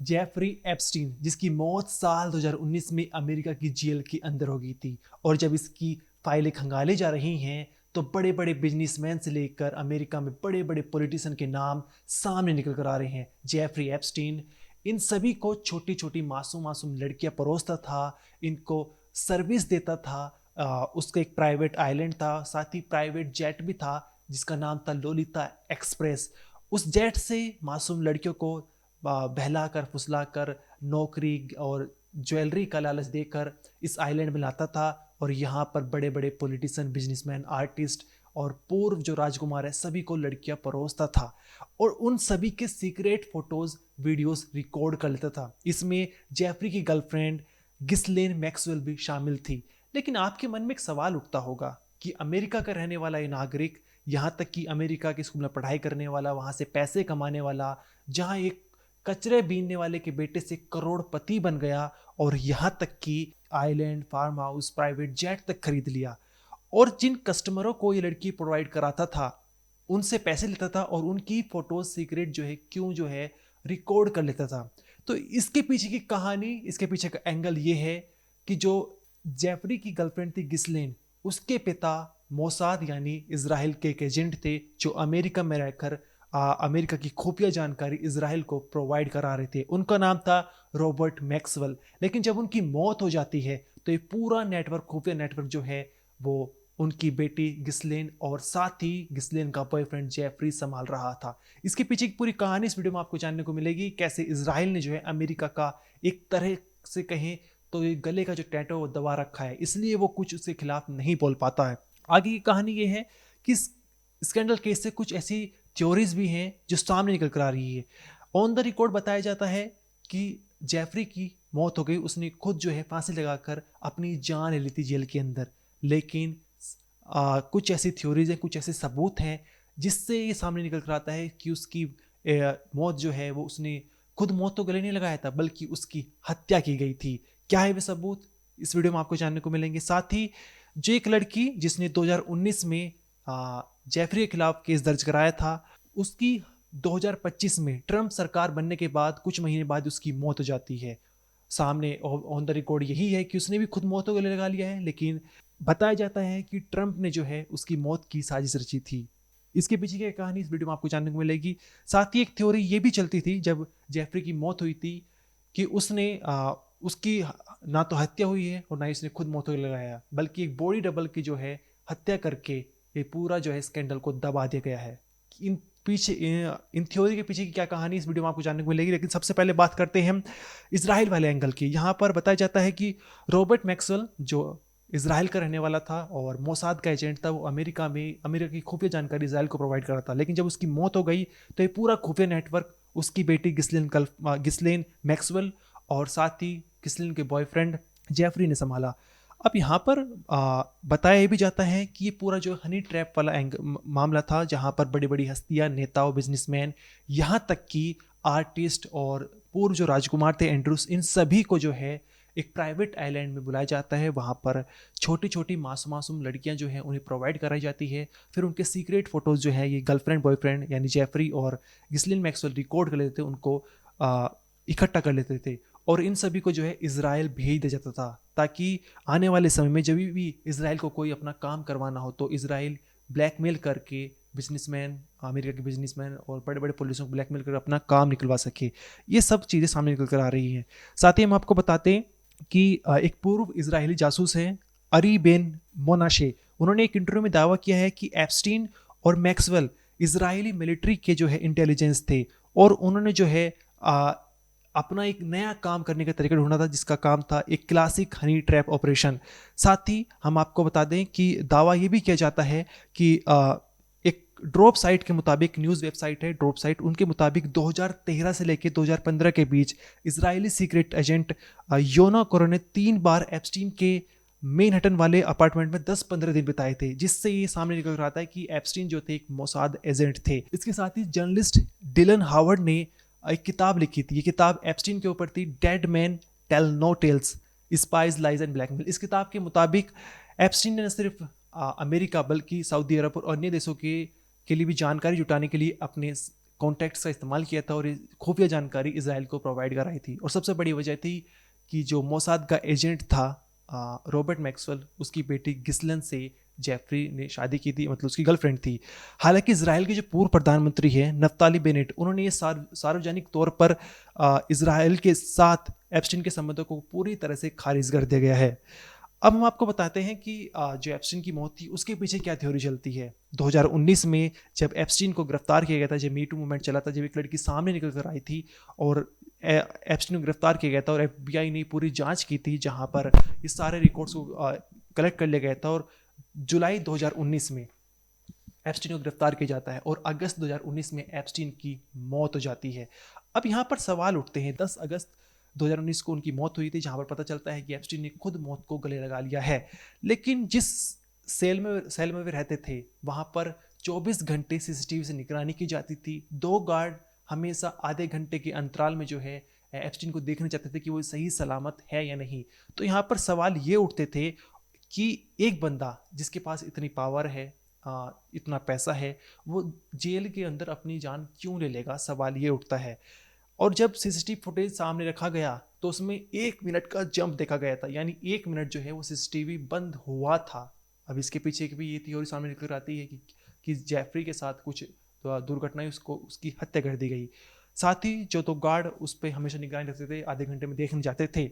Jeffrey Epstein, जिसकी मौत साल 2019 में अमेरिका की जेल के अंदर हो गई थी। और जब इसकी फाइलें खंगाली जा रही हैं तो बड़े बड़े बिजनेसमैन से लेकर अमेरिका में बड़े बड़े पॉलिटिशियन के नाम सामने निकल कर आ रहे हैं। जेफरी एप्स्टीन इन सभी को छोटी छोटी मासूम मासूम लड़कियां परोसता था, इनको सर्विस देता था। उसका एक प्राइवेट आइलैंड था, साथ ही प्राइवेट जेट भी था जिसका नाम था लोलिता एक्सप्रेस। उस जेट से मासूम लड़कियों को बहला कर फुसला कर नौकरी और ज्वेलरी का लालच देकर इस आइलैंड में लाता था। और यहाँ पर बड़े बड़े पॉलिटिशियन, बिजनेसमैन, आर्टिस्ट और पूर्व जो राजकुमार है सभी को लड़कियां परोसता था और उन सभी के सीक्रेट फोटोज वीडियोस रिकॉर्ड कर लेता था। इसमें जेफरी की गर्लफ्रेंड गिस्लेन मैक्सवेल भी शामिल थी। लेकिन आपके मन में एक सवाल उठता होगा कि अमेरिका का रहने वाला ये नागरिक, यहाँ तक कि अमेरिका के स्कूल में पढ़ाई करने वाला, वहाँ से पैसे कमाने वाला, जहाँ एक कचरे बीनने वाले के बेटे से करोड़पति बन गया और यहाँ तक कि island, farmhouse, private jet तक खरीद लिया। और जिन कस्टमरों को ये लड़की प्रोवाइड कराता था उनसे पैसे लेता था और उनकी फोटोज सीक्रेट जो है क्यों जो है रिकॉर्ड कर लेता था। तो इसके पीछे की कहानी, इसके पीछे का एंगल ये है कि जो जेफरी की गर्लफ्रेंड थी गिस्लेन, उसके पिता मोसाद यानी इजराइल के एक एजेंट थे जो अमेरिका में रहकर अमेरिका की खुफिया जानकारी इजराइल को प्रोवाइड करा रहे थे। उनका नाम था रॉबर्ट मैक्सवेल। लेकिन जब उनकी मौत हो जाती है तो ये पूरा नेटवर्क, खुफिया नेटवर्क जो है वो उनकी बेटी गिस्लेन और साथ ही गिस्लेन का बॉयफ्रेंड जेफरी संभाल रहा था। इसके पीछे की पूरी कहानी इस वीडियो में आपको जानने को मिलेगी, कैसे इजराइल ने जो है अमेरिका का एक तरह से कहें तो ये गले का जो टैटू वो दबा रखा है, इसलिए वो कुछ उसके खिलाफ नहीं बोल पाता है। आगे की कहानी ये है कि स्कैंडल केस से कुछ ऐसी थ्योरीज भी हैं जो सामने निकल कर आ रही है। ऑन द रिकॉर्ड बताया जाता है कि जेफरी की मौत हो गई, उसने खुद जो है फांसी लगाकर अपनी जान ले ली थी जेल के अंदर। लेकिन कुछ ऐसी थ्योरीज हैं, कुछ ऐसे सबूत हैं जिससे ये सामने निकल कर आता है कि उसकी मौत जो है वो उसने खुद मौत तो गले नहीं लगाया था बल्कि उसकी हत्या की गई थी। क्या है वे सबूत, इस वीडियो में आपको जानने को मिलेंगे। साथ ही जो एक लड़की जिसने 2019 में जेफरी के खिलाफ केस दर्ज कराया था, उसकी 2025 में ट्रंप सरकार बनने के बाद कुछ महीने बाद उसकी मौत हो जाती है। सामने ऑन द रिकॉर्ड यही है कि उसने भी खुद मौत को गले लगा लिया है, लेकिन बताया जाता है कि ट्रंप ने जो है उसकी मौत की साजिश रची थी। इसके पीछे की कहानी इस वीडियो में आपको जानने को मिलेगी। साथ ही एक थ्योरी ये भी चलती थी जब जेफरी की मौत हुई थी कि उसने उसकी ना तो हत्या हुई है और ना ही उसने खुद मौत को लगाया, बल्कि एक बॉडी डबल की जो है हत्या करके ये पूरा जो है स्कैंडल को दबा दिया गया है। इन पीछे इन थ्योरी के पीछे की क्या कहानी इस वीडियो में आपको जानने को मिलेगी। लेकिन सबसे पहले बात करते हैं हम इसराइल वाले एंगल की। यहाँ पर बताया जाता है कि रॉबर्ट मैक्सवेल जो इसराइल का रहने वाला था और मोसाद का एजेंट था, वो अमेरिका की खुफिया जानकारी इसराइल को प्रोवाइड कर रहा था। लेकिन जब उसकी मौत हो गई तो ये पूरा खुफिया नेटवर्क उसकी बेटी गिस्लेन मैक्सवेल और साथ ही गिस्लेन के बॉयफ्रेंड जेफरी ने संभाला। अब यहाँ पर बताया भी जाता है कि ये पूरा जो हनी ट्रैप वाला मामला था, जहाँ पर बड़ी बड़ी हस्तियाँ, नेताओं, बिजनेसमैन, यहाँ तक कि आर्टिस्ट और पूर्व जो राजकुमार थे एंड्रूस, इन सभी को जो है एक प्राइवेट आइलैंड में बुलाया जाता है। वहाँ पर छोटी छोटी मासूम मासूम लड़कियाँ जो हैं उन्हें प्रोवाइड कराई जाती है। फिर उनके सीक्रेट फोटोज़ जो है ये गर्लफ्रेंड बॉयफ्रेंड यानी जेफरी और गिस्लिन मैक्सवेल रिकॉर्ड कर लेते थे, उनको इकट्ठा कर लेते थे और इन सभी को जो है इजराइल भेज दिया जाता था, ताकि आने वाले समय में जब भी इजराइल को कोई अपना काम करवाना हो तो इजराइल ब्लैकमेल करके बिजनेसमैन, अमेरिका के बिजनेसमैन और बड़े बड़े पुलिसों को ब्लैकमेल कर अपना काम निकलवा सके। ये सब चीज़ें सामने निकल कर आ रही हैं। साथ ही हम आपको बताते हैं कि एक पूर्व इजरायली जासूस है अरी बेन मोनाशे, उन्होंने एक इंटरव्यू में दावा किया है कि एप्स्टीन और मैक्सवेल इजरायली मिलिट्री के जो है इंटेलिजेंस थे और उन्होंने जो है अपना एक नया काम करने का तरीका ढूंढा था जिसका काम था एक क्लासिक हनी ट्रैप ऑपरेशन। साथ ही हम आपको बता दें कि दावा ये भी किया जाता है कि एक ड्रॉप साइट के मुताबिक, न्यूज़ वेबसाइट है ड्रॉप साइट, उनके मुताबिक 2013 से लेकर 2015 के बीच इजरायली सीक्रेट एजेंट योना कोरो ने 3 बार एप्स्टीन के मेनहट्टन वाले अपार्टमेंट में 10-15 दिन बिताए थे, जिससे ये सामने निकल रहा था कि एप्स्टीन जो थे एक मोसाद एजेंट थे। इसके साथ ही जर्नलिस्ट डिलन हावर्ड ने एक किताब लिखी थी। ये किताब एप्स्टीन के ऊपर थी, dead man tell no tales, spies, lies and blackmail. इस किताब के मुताबिक एप्स्टीन ने न सिर्फ अमेरिका बल्कि सऊदी अरब और अन्य देशों के लिए भी जानकारी जुटाने के लिए अपने कॉन्टैक्ट्स का इस्तेमाल किया था और खुफिया जानकारी इजराइल को प्रोवाइड कराई थी। और सबसे बड़ी वजह थी कि जो मोसाद का एजेंट था रॉबर्ट मैक्सवेल, उसकी बेटी गिस्लन से जेफरी ने शादी की थी, मतलब उसकी गर्लफ्रेंड थी। हालांकि इजराइल के जो पूर्व प्रधानमंत्री हैं नफ्ताली बेनेट, उन्होंने ये सार्वजनिक तौर पर इजराइल के साथ एप्स्टीन के संबंधों को पूरी तरह से खारिज कर दिया गया है। अब हम आपको बताते हैं कि जो एप्स्टीन की मौत थी उसके पीछे क्या थ्योरी चलती है। 2019 में जब एप्स्टीन को गिरफ्तार किया गया था, जब मीटू मूवमेंट चला था, जब एक लड़की सामने निकल कर आई थी और एप्स्टीन को गिरफ्तार किया गया था और FBI ने पूरी जांच की थी, जहां पर इस सारे रिकॉर्ड्स को कलेक्ट कर लिया गया था। और जुलाई 2019 में एप्स्टीन को गिरफ्तार किया जाता है और अगस्त 2019 में एप्स्टीन की मौत हो जाती है। अब यहाँ पर सवाल उठते हैं, 10 अगस्त 2019 को उनकी मौत हुई थी, जहाँ पर पता चलता है कि एप्स्टीन ने खुद मौत को गले लगा लिया है। लेकिन जिस सेल में वे रहते थे वहाँ पर 24 घंटे CCTV से निगरानी की जाती थी। 2 गार्ड हमेशा आधे घंटे के अंतराल में जो है एप्स्टीन को देखना चाहते थे कि वो सही सलामत है या नहीं। तो यहाँ पर सवाल ये उठते थे कि एक बंदा जिसके पास इतनी पावर है, इतना पैसा है, वो जेल के अंदर अपनी जान क्यों ले लेगा, सवाल ये उठता है। और जब CCTV फुटेज सामने रखा गया तो उसमें 1 मिनट का जंप देखा गया था, यानी 1 मिनट जो है वो CCTV बंद हुआ था। अब इसके पीछे की भी ये थ्योरी सामने निकल आती है कि जेफरी के साथ कुछ दुर्घटनाएं उसकी हत्या कर दी गई। साथ ही जो 2 गार्ड उस पर हमेशा निगरानी रखते थे, आधे घंटे में देखने जाते थे,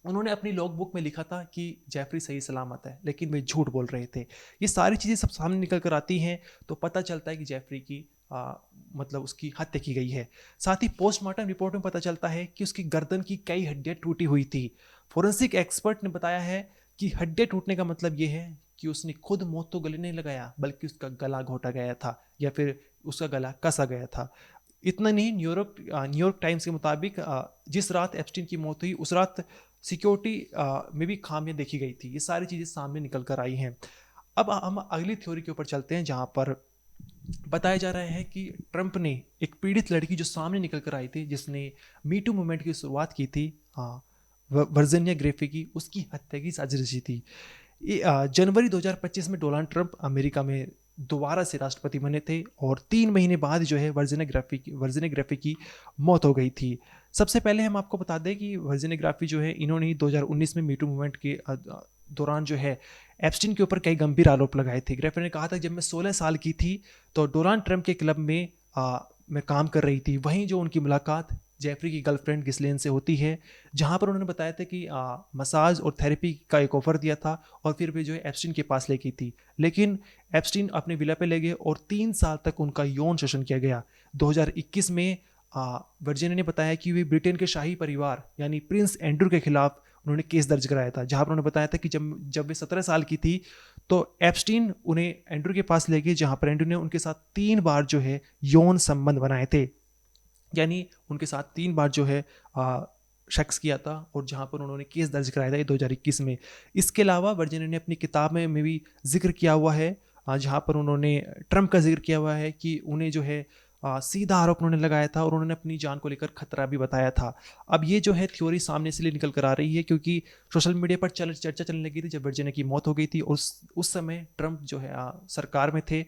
उन्होंने अपनी लॉग बुक में लिखा था कि जेफरी सही सलामत है, लेकिन वे झूठ बोल रहे थे। ये सारी चीज़ें सब सामने निकल कर आती हैं तो पता चलता है कि जेफरी की मतलब उसकी हत्या की गई है। साथ ही पोस्टमार्टम रिपोर्ट में पता चलता है कि उसकी गर्दन की कई हड्डियां टूटी हुई थी। फोरेंसिक एक्सपर्ट ने बताया है कि हड्डियां टूटने का मतलब ये है कि उसने खुद मौत तो गले नहीं लगाया, बल्कि उसका गला घोटा गया था या फिर उसका गला कसा गया था। इतना नहीं, न्यूयॉर्क टाइम्स के मुताबिक जिस रात एप्स्टीन की मौत हुई उस रात सिक्योरिटी में भी खामियां देखी गई थी। ये सारी चीज़ें सामने निकल कर आई हैं। अब हम अगली थ्योरी के ऊपर चलते हैं, जहाँ पर बताया जा रहा है कि ट्रंप ने एक पीड़ित लड़की जो सामने निकल कर आई थी, जिसने मीटू मूवमेंट की शुरुआत की थी, वर्जीनिया ग्रेफी की, उसकी हत्या की साजिश रची थी। जनवरी 2025 में डोनाल्ड ट्रंप अमेरिका में दोबारा से राष्ट्रपति बने थे और 3 महीने बाद जो है वर्जीनिया ग्राफी की मौत हो गई थी। सबसे पहले हम आपको बता दें कि वर्जीनिया ग्राफी जो है, इन्होंने 2019 में मीटू मूवमेंट के दौरान जो है एप्स्टीन के ऊपर कई गंभीर आरोप लगाए थे। ग्राफी ने कहा था जब मैं 16 साल की थी तो डोनाल्ड ट्रंप के क्लब में मैं काम कर रही थी। वहीं जो उनकी मुलाकात जेफरी की गर्लफ्रेंड गिस्लेन से होती है, जहां पर उन्होंने बताया था कि मसाज और थेरेपी का एक ऑफर दिया था और फिर वे जो है एप्स्टीन के पास ले गई थी। लेकिन एप्स्टीन अपने विला पे ले गए और 3 साल तक उनका यौन शोषण किया गया। 2021 में वर्जीनिया ने बताया कि वे ब्रिटेन के शाही परिवार यानी प्रिंस एंड्रू के खिलाफ उन्होंने केस दर्ज कराया था, जहां पर उन्होंने बताया था कि जब वे 17 साल की थी तो एप्स्टीन उन्हें एंड्रू के पास ले गए, जहां पर एंड्रू ने उनके साथ 3 बार जो है यौन संबंध बनाए थे, यानी उनके साथ 3 बार जो है सेक्स किया था, और जहां पर उन्होंने केस दर्ज कराया था 2021 में। इसके अलावा वर्जीनिया ने अपनी किताब में भी जिक्र किया हुआ है, जहां पर उन्होंने ट्रंप का जिक्र किया हुआ है कि उन्हें जो है सीधा आरोप उन्होंने लगाया था और उन्होंने अपनी जान को लेकर खतरा भी बताया था। अब ये जो है थ्योरी सामने इसलिए निकल कर आ रही है क्योंकि सोशल मीडिया पर चर्चा चलने लगी थी जब वर्जीनिया की मौत हो गई थी। उस समय ट्रंप जो है सरकार में थे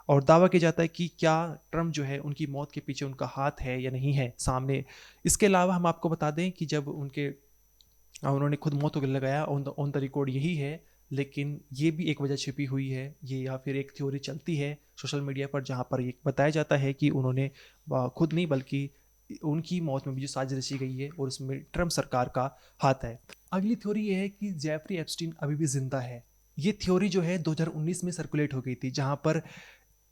और दावा किया जाता है कि क्या ट्रंप जो है उनकी मौत के पीछे उनका हाथ है या नहीं है सामने। इसके अलावा हम आपको बता दें कि जब उन्होंने खुद मौत को गले लगाया, ऑन द रिकॉर्ड यही है, लेकिन ये भी एक वजह छिपी हुई है ये, या फिर एक थ्योरी चलती है सोशल मीडिया पर, जहाँ पर ये बताया जाता है कि उन्होंने खुद नहीं बल्कि उनकी मौत में भी जो साजिश रची गई है और उसमें ट्रंप सरकार का हाथ है। अगली थ्योरी ये है कि जेफरी एप्स्टीन अभी भी जिंदा है। ये थ्योरी जो है 2019 में सर्कुलेट हो गई थी, जहाँ पर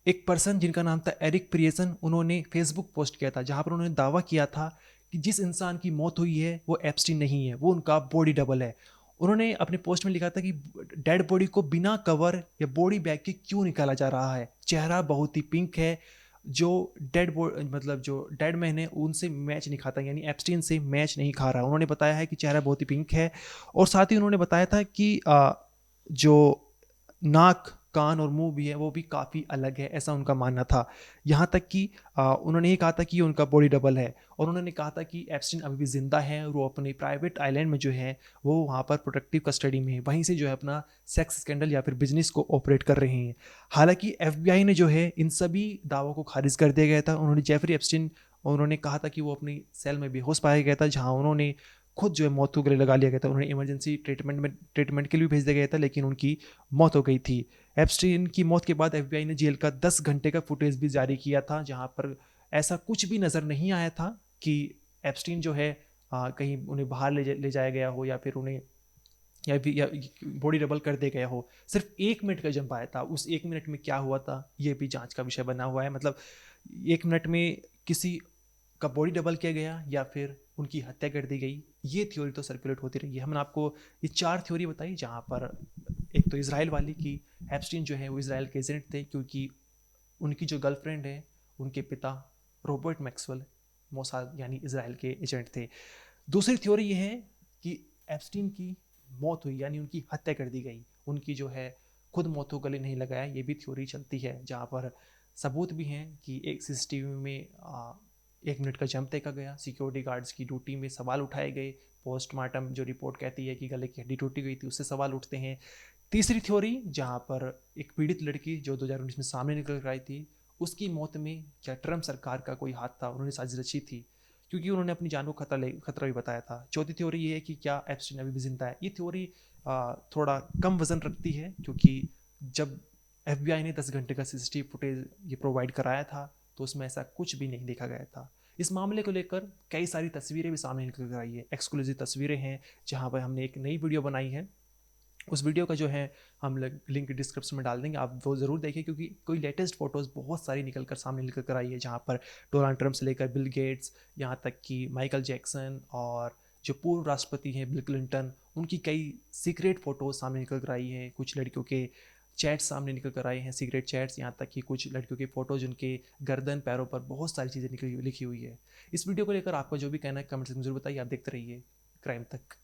एक पर्सन जिनका नाम था एरिक प्रियसन, उन्होंने फेसबुक पोस्ट किया था जहाँ पर उन्होंने दावा किया था कि जिस इंसान की मौत हुई है वो एप्स्टीन नहीं है, वो उनका बॉडी डबल है। उन्होंने अपने पोस्ट में लिखा था कि डेड बॉडी को बिना कवर या बॉडी बैग के क्यों निकाला जा रहा है, चेहरा बहुत ही पिंक है, जो डेड मैन है उनसे मैच नहीं खाता, यानी एप्स्टीन से मैच नहीं खा रहा। उन्होंने बताया है कि चेहरा बहुत ही पिंक है, और साथ ही उन्होंने बताया था कि जो नाक कान और मुंह भी है वो भी काफ़ी अलग है, ऐसा उनका मानना था। यहाँ तक कि उन्होंने ये कहा था कि ये उनका बॉडी डबल है, और उन्होंने कहा था कि एप्स्टीन अभी भी ज़िंदा है और वो अपने प्राइवेट आइलैंड में जो है वो वहाँ पर प्रोटेक्टिव कस्टडी में है, वहीं से जो है अपना सेक्स स्कैंडल या फिर बिजनेस को ऑपरेट कर रहे हैं। हालांकि एफबीआई ने जो है इन सभी दावों को खारिज कर दिया गया था। उन्होंने जेफरी एप्स्टीन, उन्होंने कहा था कि वो अपनी सेल में बेहोश पाया गया था, जहाँ उन्होंने खुद जो है मौत को गले लगा लिया गया था। उन्हें इमरजेंसी ट्रीटमेंट के लिए भी भेज दिया गया था, लेकिन उनकी मौत हो गई थी। एप्स्टीन की मौत के बाद एफबीआई ने जेल का 10 घंटे का फुटेज भी जारी किया था, जहां पर ऐसा कुछ भी नज़र नहीं आया था कि एप्स्टीन जो है कहीं उन्हें बाहर ले जाया गया हो, या फिर उन्हें या बॉडी डबल कर दिया गया हो। सिर्फ 1 मिनट का जंप आया था, उस 1 मिनट में क्या हुआ था ये भी जांच का विषय बना हुआ है। मतलब 1 मिनट में किसी का बॉडी डबल किया गया या फिर उनकी हत्या कर दी गई, ये थ्योरी तो सर्कुलेट होती रही है। हमने आपको ये 4 थ्योरी बताई, जहाँ पर एक तो इसराइल वाली कि एप्स्टीन जो है वो इसराइल के एजेंट थे, क्योंकि उनकी जो गर्लफ्रेंड है उनके पिता रॉबर्ट मैक्सवेल मोसाद यानी इसराइल के एजेंट थे। दूसरी थ्योरी ये है कि एप्स्टीन की मौत हुई यानी उनकी हत्या कर दी गई, उनकी जो है खुद मौत को गले नहीं लगाया, ये भी थ्योरी चलती है, जहाँ पर सबूत भी हैं कि एक सीसीटीवी में 1 मिनट का जंप देखा गया, सिक्योरिटी गार्ड्स की ड्यूटी में सवाल उठाए गए, पोस्टमार्टम जो रिपोर्ट कहती है कि गले की हड्डी टूटी गई थी उससे सवाल उठते हैं। तीसरी थ्योरी जहाँ पर एक पीड़ित लड़की जो 2019 में सामने निकल कर आई थी, उसकी मौत में क्या ट्रम्प सरकार का कोई हाथ था, उन्होंने साजिश रची थी, क्योंकि उन्होंने अपनी जान को खतरा भी बताया था। चौथी थ्योरी ये है कि क्या एप्स्टीन अभी भी जिंदा है। ये थ्योरी थोड़ा कम वजन रखती है, क्योंकि जब एफबीआई ने 10 घंटे का सीसीटीवी फुटेज ये प्रोवाइड कराया था तो उसमें ऐसा कुछ भी नहीं देखा गया था। इस मामले को लेकर कई सारी तस्वीरें भी सामने निकल कर आई है, एक्सक्लूसिव तस्वीरें हैं, जहाँ पर हमने एक नई वीडियो बनाई है। उस वीडियो का जो है हम लिंक डिस्क्रिप्शन में डाल देंगे, आप वो ज़रूर देखिए, क्योंकि कोई लेटेस्ट फोटोज़ बहुत सारी सामने निकल कर आई है, जहाँ पर डोनाल्ड ट्रम्प से लेकर बिल गेट्स, यहाँ तक कि माइकल जैक्सन और जो पूर्व राष्ट्रपति हैं बिल क्लिंटन, उनकी कई सीक्रेट फ़ोटोज़ सामने निकल कर आई हैं। कुछ लड़कियों के चैट्स सामने निकल कर आए हैं, सीक्रेट चैट्स, यहाँ तक कि कुछ लड़कियों की फ़ोटोज़ उनके गर्दन पैरों पर बहुत सारी चीज़ें लिखी हुई है। इस वीडियो को लेकर आपका जो भी कहना है कमेंट सेक्शन में जरूर बताइए। आप देखते रहिए क्राइम तक।